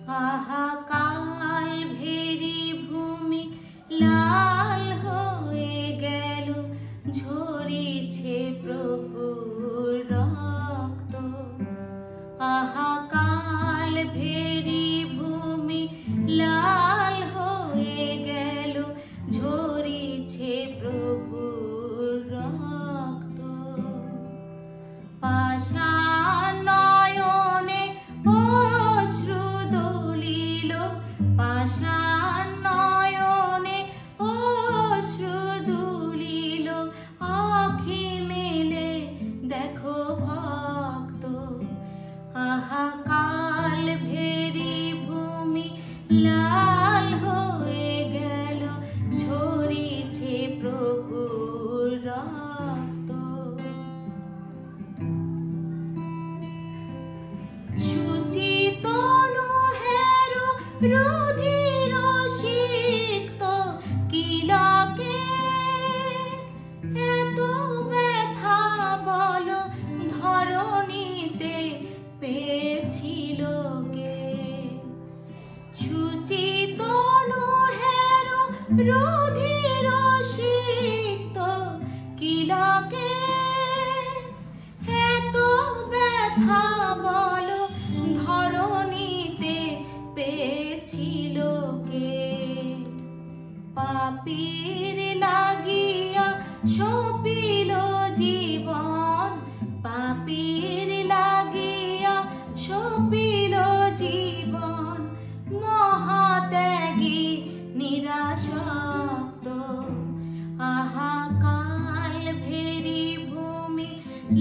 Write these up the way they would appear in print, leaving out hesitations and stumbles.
আহাকাল very ভূমি লাল হয়ে গেল, ঝরিছে প্রভুর রক্ত। আহাকাল ভেরি ভূমি লাল হয়ে গেল, ঝরিছে প্রভুর রক্ত। পাষাণ নয়নে অশ্রু দলিল, পাষাণ নয়নে অশ্রু দলিল, আঁখি মেলে দেখো ভক্ত। আহাকাল ভেরি ভূমি লাল হয়ে গেল, ঝরিছে প্রভুর রক্ত। সুচিতনু হেরো রুধির সিক্ত, কিলকে এত ব্যথা বল ধরণীতে পেয়েছিল কে? সুচিতনু হেরো রুধির সিক্ত, কিলকে এত ব্যথা বল ধরণীতে পেয়েছিল কে? পাপীর লাগিয়া সপিল জীবন, পাপীর লাগিয়া সপিল জীবন, মহাত্যাগী নিরাসক্ত। আহাকাল ভেরি ভূমি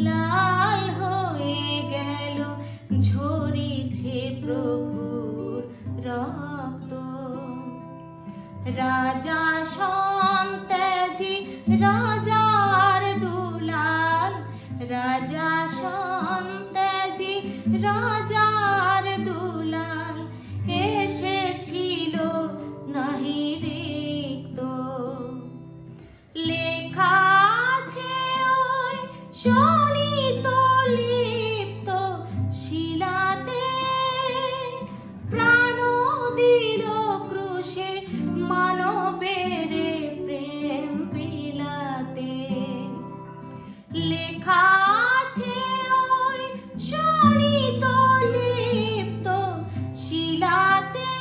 লাল হয়ে গেল, ঝরিছে প্রভুর রক্ত। রাজা সন্ত্যাজি রাজার দুলাল, রাজা সন্ত্যাজি রাজার দুলাল, এসেছিল নাহি রিক্ত। লেখা আছে ওই শোণিত লিপ্ত শিলাতে, প্রাণ দিল ক্রুশে মানবের প্রেম বিলাতে। লেখা আছে ওই শোণিত লিপ্ত শিলাতে,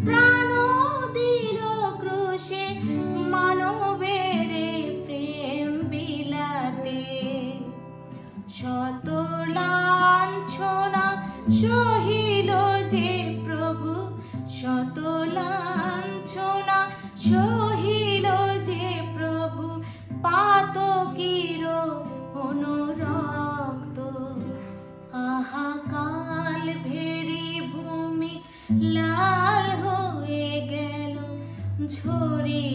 প্রাণ দিল ক্রুশে মানবের প্রেম বিলাতে। শত লাঞ্ছনা সহিল যে প্রভু, শত লাঞ্ছনা সহিল যে প্রভু, পাতকীর অনুরক্ত। আহাকাল ভেরি ভূমি লাল হয়ে গেল, ঝরি